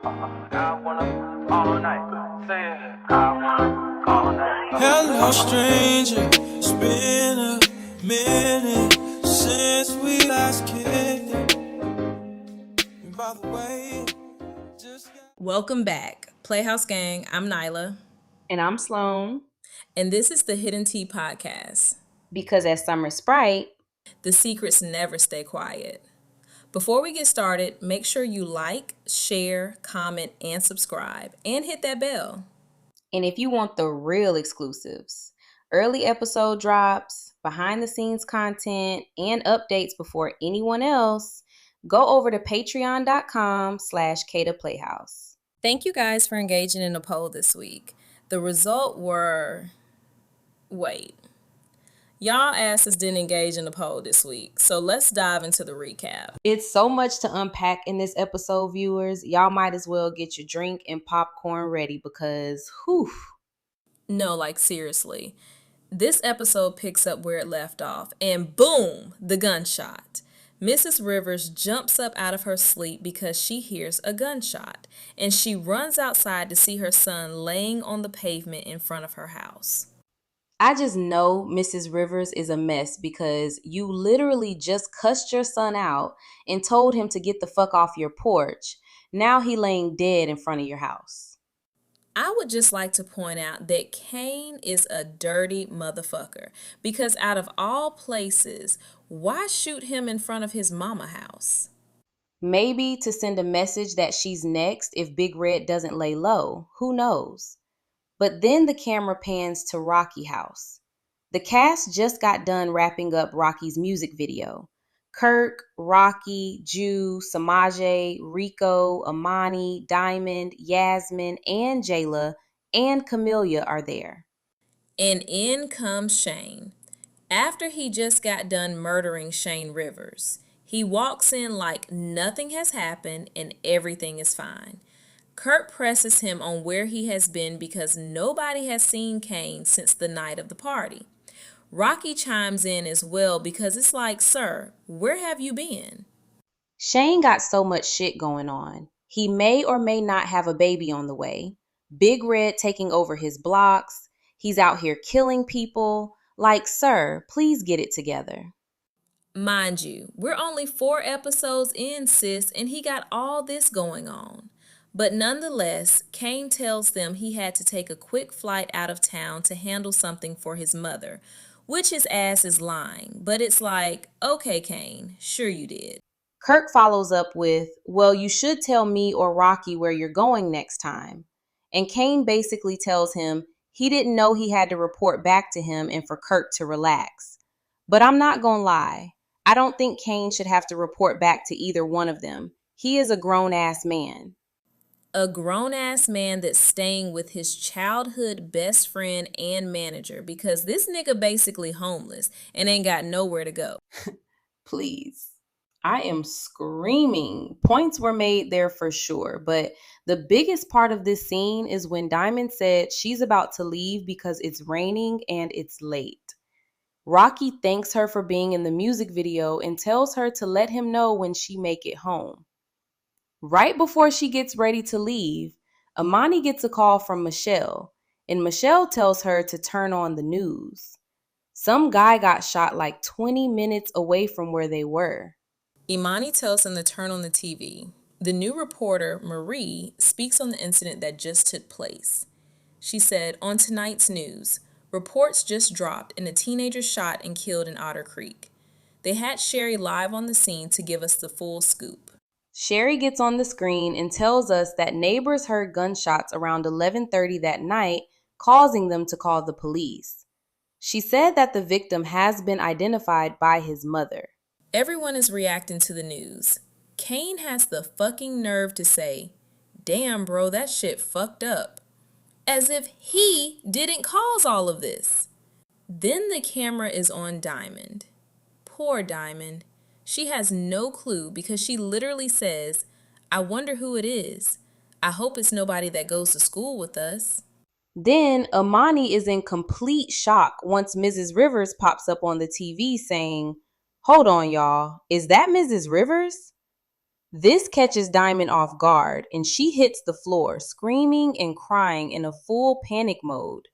I wanna all night. Say it. I wanna all night. Hello, stranger. It's been a minute since we last kicked it. And by the way, Welcome back, Playhouse Gang. I'm Nyla. And I'm Sloane. And this is the Hidden Tea Podcast. Because as Summer Sprite, the secrets never stay quiet. Before we get started, make sure you like, share, comment, and subscribe. And hit that bell. And if you want the real exclusives, early episode drops, behind the scenes content, and updates before anyone else, go over to patreon.com/KTaPlayhouse. Thank you guys for engaging in the poll this week. The result were... Wait. Y'all asses didn't engage in the poll this week, so let's dive into the recap. It's so much to unpack in this episode, viewers. Y'all might as well get your drink and popcorn ready because, whew. No, like seriously. This episode picks up where it left off, and boom, the gunshot. Mrs. Rivers jumps up out of her sleep because she hears a gunshot, and she runs outside to see her son laying on the pavement in front of her house. I just know Mrs. Rivers is a mess because you literally just cussed your son out and told him to get the fuck off your porch. Now he laying dead in front of your house. I would just like to point out that Kane is a dirty motherfucker because out of all places, why shoot him in front of his mama house? Maybe to send a message that she's next if Big Red doesn't lay low. Who knows? But then the camera pans to Rocky House. The cast just got done wrapping up Rocky's music video. Kirk, Rocky, Jew, Samaje, Rico, Amani, Diamond, Yasmin, and Jayla, and Camellia are there. And in comes Shane. After he just got done murdering Shane Rivers, he walks in like nothing has happened and everything is fine. Kurt presses him on where he has been because nobody has seen Kane since the night of the party. Rocky chimes in as well because it's like, sir, where have you been? Shane got so much shit going on. He may or may not have a baby on the way. Big Red taking over his blocks. He's out here killing people. Like, sir, please get it together. Mind you, we're only 4 episodes in, sis, and he got all this going on. But nonetheless, Kane tells them he had to take a quick flight out of town to handle something for his mother, which his ass is lying. But it's like, okay, Kane, sure you did. Kirk follows up with, well, you should tell me or Rocky where you're going next time. And Kane basically tells him he didn't know he had to report back to him and for Kirk to relax. But I'm not gonna lie. I don't think Kane should have to report back to either one of them. He is a grown-ass man. A grown-ass man that's staying with his childhood best friend and manager because this nigga basically homeless and ain't got nowhere to go. Please. I am screaming. Points were made there for sure, but the biggest part of this scene is when Diamond said she's about to leave because it's raining and it's late. Rocky thanks her for being in the music video and tells her to let him know when she make it home. Right before she gets ready to leave, Amani gets a call from Michelle, and Michelle tells her to turn on the news. Some guy got shot like 20 minutes away from where they were. Imani tells him to turn on the TV. The new reporter, Marie, speaks on the incident that just took place. She said, on tonight's news, reports just dropped and a teenager shot and killed in Otter Creek. They had Sherry live on the scene to give us the full scoop. Sherry gets on the screen and tells us that neighbors heard gunshots around 11:30 that night, causing them to call the police. She said that the victim has been identified by his mother. Everyone is reacting to the news. Kane has the fucking nerve to say, damn bro, that shit fucked up. As if he didn't cause all of this. Then the camera is on Diamond. Poor Diamond. She has no clue because she literally says, I wonder who it is. I hope it's nobody that goes to school with us. Then Amani is in complete shock once Mrs. Rivers pops up on the TV saying, hold on, y'all. Is that Mrs. Rivers? This catches Diamond off guard, and she hits the floor, screaming and crying in a full panic mode.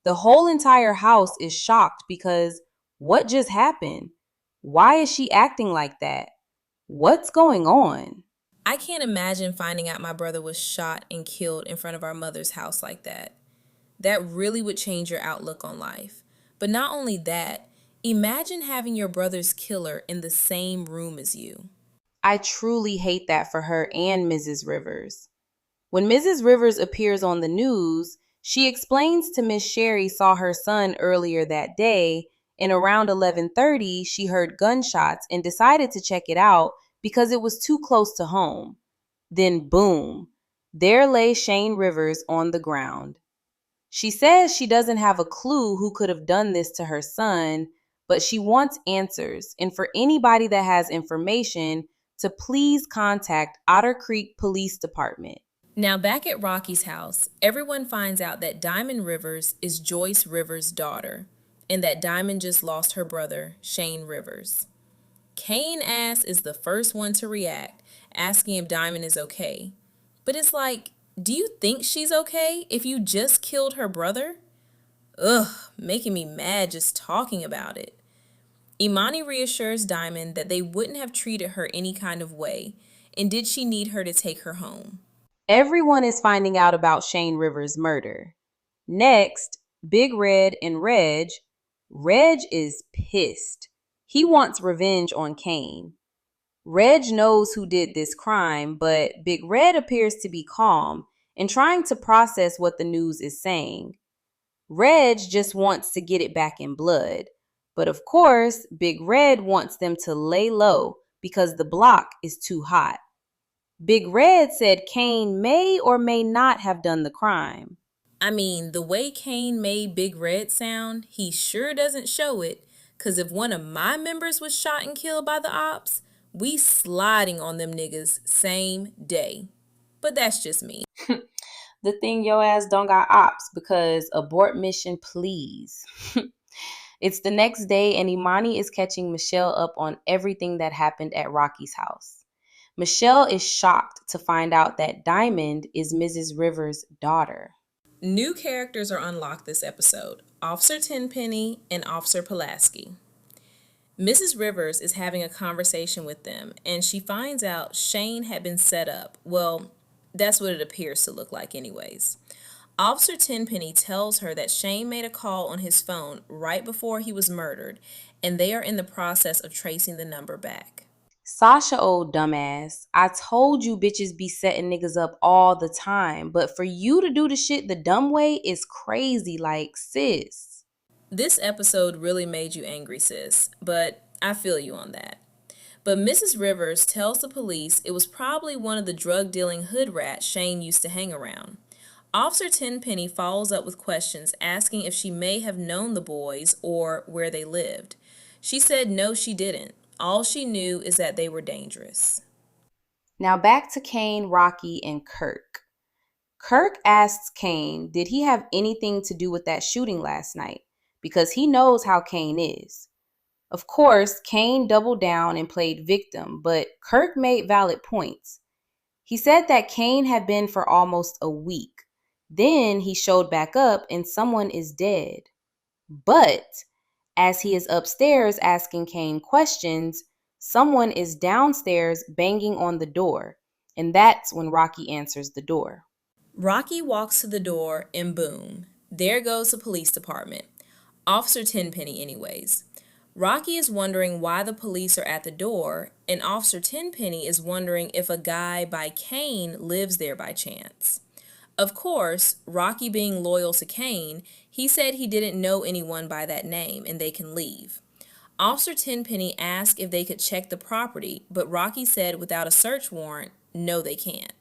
The whole entire house is shocked because what just happened? Why is she acting like that? What's going on? I can't imagine finding out my brother was shot and killed in front of our mother's house like that. That really would change your outlook on life. But not only that, imagine having your brother's killer in the same room as you. I truly hate that for her and Mrs. Rivers. When Mrs. Rivers appears on the news, she explains to Miss Sherry saw her son earlier that day, and around 11:30 she heard gunshots and decided to check it out because it was too close to home. Then boom, there lay Shane Rivers on the ground. She says she doesn't have a clue who could have done this to her son, but she wants answers, and for anybody that has information to please contact Otter Creek Police Department. Now, back at Rocky's house, everyone finds out that Diamond Rivers is Joyce Rivers' daughter, and that Diamond just lost her brother, Shane Rivers. Kane Ass is the first one to react, asking if Diamond is okay. But it's like, do you think she's okay if you just killed her brother? Ugh, making me mad just talking about it. Imani reassures Diamond that they wouldn't have treated her any kind of way, and did she need her to take her home? Everyone is finding out about Shane Rivers' murder. Next, Big Red and Reg. Reg is pissed. He wants revenge on Kane. Reg knows who did this crime, but Big Red appears to be calm and trying to process what the news is saying. Reg just wants to get it back in blood. But of course, Big Red wants them to lay low because the block is too hot. Big Red said Kane may or may not have done the crime. I mean, the way Kane made Big Red sound, he sure doesn't show it, because if one of my members was shot and killed by the ops, we sliding on them niggas same day. But that's just me. The thing your ass don't got ops because abort mission, please. It's the next day and Imani is catching Michelle up on everything that happened at Rocky's house. Michelle is shocked to find out that Diamond is Mrs. Rivers' daughter. New characters are unlocked this episode: Officer Tenpenny and Officer Pulaski. Mrs. Rivers is having a conversation with them, and she finds out Shane had been set up. Well, that's what it appears to look like anyways. Officer Tenpenny tells her that Shane made a call on his phone right before he was murdered, and they are in the process of tracing the number back. Sasha, old dumbass, I told you bitches be setting niggas up all the time, but for you to do the shit the dumb way is crazy, like, sis. This episode really made you angry, sis, but I feel you on that. But Mrs. Rivers tells the police it was probably one of the drug-dealing hood rats Shane used to hang around. Officer Tenpenny follows up with questions asking if she may have known the boys or where they lived. She said no, she didn't. All she knew is that they were dangerous. Now back to Kane, Rocky, and Kirk. Kirk asks Kane, did he have anything to do with that shooting last night? Because he knows how Kane is. Of course, Kane doubled down and played victim, but Kirk made valid points. He said that Kane had been for almost a week. Then he showed back up and someone is dead. But as he is upstairs asking Kane questions, someone is downstairs banging on the door. And that's when Rocky answers the door. Rocky walks to the door and boom, there goes the police department. Officer Tenpenny anyways. Rocky is wondering why the police are at the door, and Officer Tenpenny is wondering if a guy by Kane lives there by chance. Of course, Rocky being loyal to Kane, he said he didn't know anyone by that name and they can leave. Officer Tenpenny asked if they could check the property, but Rocky said without a search warrant, no they can't.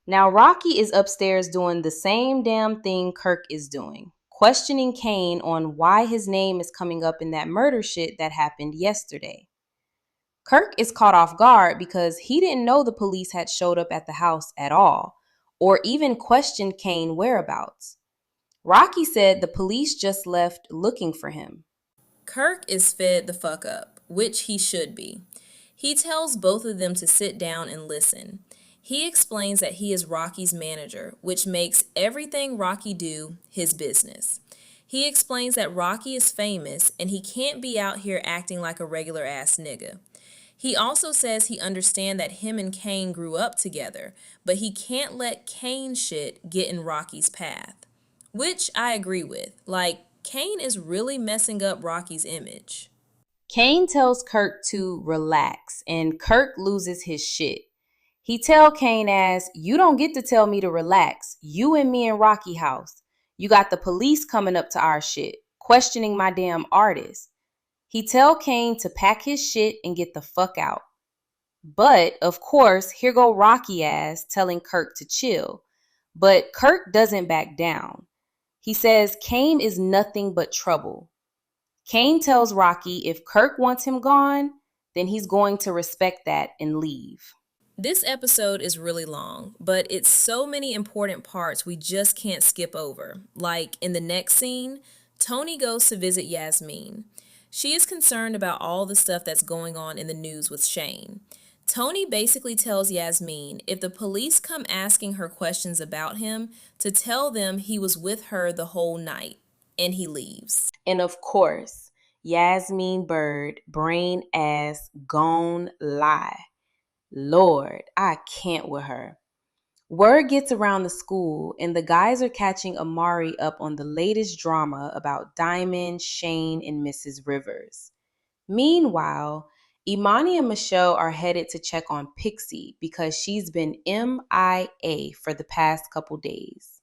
Now Rocky is upstairs doing the same damn thing Kirk is doing, questioning Kane on why his name is coming up in that murder shit that happened yesterday. Kirk is caught off guard because he didn't know the police had showed up at the house at all, or even questioned Kane's whereabouts. Rocky said the police just left looking for him. Kirk is fed the fuck up, which he should be. He tells both of them to sit down and listen. He explains that he is Rocky's manager, which makes everything Rocky do his business. He explains that Rocky is famous and he can't be out here acting like a regular ass nigga. He also says he understands that him and Kane grew up together, but he can't let Kane shit get in Rocky's path. Which I agree with. Like, Kane is really messing up Rocky's image. Kane tells Kirk to relax, and Kirk loses his shit. He tell Kane as, you don't get to tell me to relax. You and me in Rocky House. You got the police coming up to our shit, questioning my damn artist. He tell Kane to pack his shit and get the fuck out. But, of course, here go Rocky ass telling Kirk to chill. But Kirk doesn't back down. He says Kane is nothing but trouble. Kane tells Rocky if Kirk wants him gone, then he's going to respect that and leave. This episode is really long, but it's so many important parts we just can't skip over. Like in the next scene, Tony goes to visit Yasmin. She is concerned about all the stuff that's going on in the news with Shane. Tony basically tells Yasmin if the police come asking her questions about him to tell them he was with her the whole night, and he leaves. And of course, Yasmin Bird, brain ass, gone lie. Lord, I can't with her. Word gets around the school, and the guys are catching Amari up on the latest drama about Diamond, Shane, and Mrs. Rivers. Meanwhile, Imani and Michelle are headed to check on Pixie because she's been MIA for the past couple days.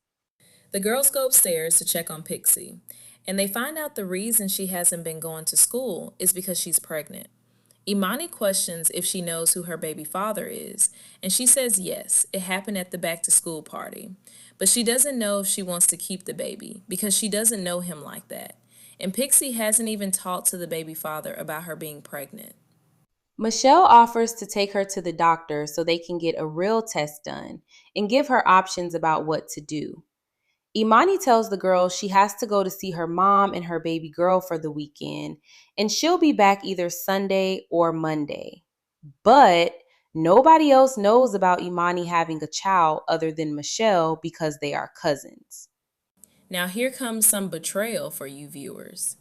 The girls go upstairs to check on Pixie, and they find out the reason she hasn't been going to school is because she's pregnant. Imani questions if she knows who her baby father is, and she says yes, it happened at the back-to-school party. But she doesn't know if she wants to keep the baby because she doesn't know him like that. And Pixie hasn't even talked to the baby father about her being pregnant. Michelle offers to take her to the doctor so they can get a real test done and give her options about what to do. Imani tells the girl she has to go to see her mom and her baby girl for the weekend, and she'll be back either Sunday or Monday. But nobody else knows about Imani having a child other than Michelle because they are cousins. Now here comes some betrayal for you viewers.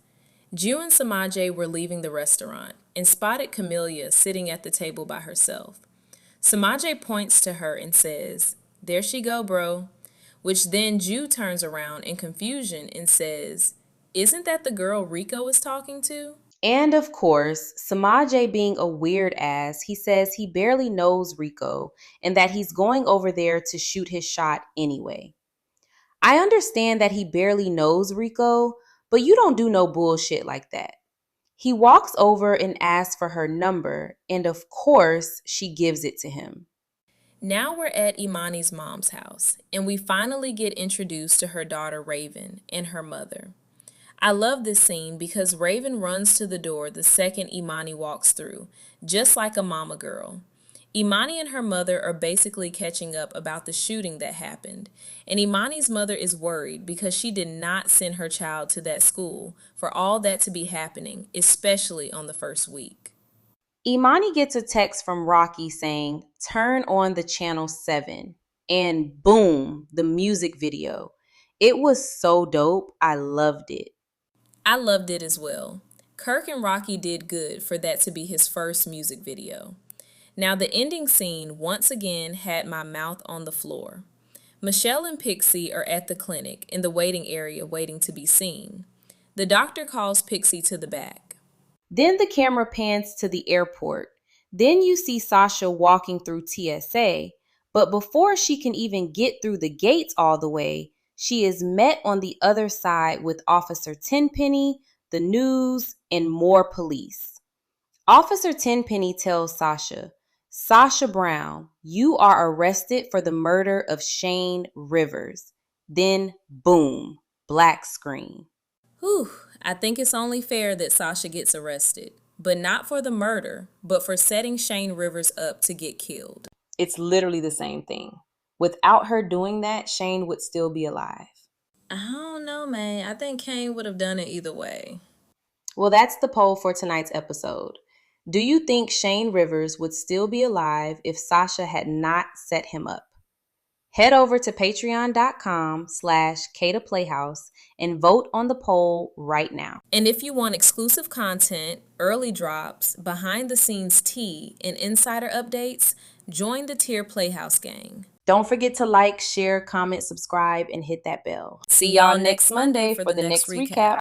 Ju and Samaje were leaving the restaurant and spotted Camellia sitting at the table by herself. Samaje points to her and says, "There she go, bro." Which then Ju turns around in confusion and says, "Isn't that the girl Rico is talking to?" And of course, Samaje being a weird ass, he says he barely knows Rico and that he's going over there to shoot his shot anyway. I understand that he barely knows Rico, but you don't do no bullshit like that. He walks over and asks for her number, and of course, she gives it to him. Now we're at Imani's mom's house, and we finally get introduced to her daughter Raven and her mother. I love this scene because Raven runs to the door the second Imani walks through, just like a mama girl. Imani and her mother are basically catching up about the shooting that happened, and Imani's mother is worried because she did not send her child to that school for all that to be happening, especially on the first week. Imani gets a text from Rocky saying, "Turn on the channel 7." And boom, the music video. It was so dope. I loved it. I loved it as well. Kirk and Rocky did good for that to be his first music video. Now the ending scene once again had my mouth on the floor. Michelle and Pixie are at the clinic in the waiting area waiting to be seen. The doctor calls Pixie to the back. Then the camera pans to the airport. Then you see Sasha walking through TSA. But before she can even get through the gates all the way, she is met on the other side with Officer Tenpenny, the news, and more police. Officer Tenpenny tells Sasha, "Sasha Brown, you are arrested for the murder of Shane Rivers." Then boom, black screen. Whew, I think it's only fair that Sasha gets arrested, but not for the murder, but for setting Shane Rivers up to get killed. It's literally the same thing. Without her doing that, Shane would still be alive. I don't know, man. I think Kane would have done it either way. Well, that's the poll for tonight's episode. Do you think Shane Rivers would still be alive if Sasha had not set him up? Head over to patreon.com/KToPlayhouse and vote on the poll right now. And if you want exclusive content, early drops, behind the scenes tea, and insider updates, join the Tier Playhouse gang. Don't forget to like, share, comment, subscribe, and hit that bell. See y'all next Monday for the next recap.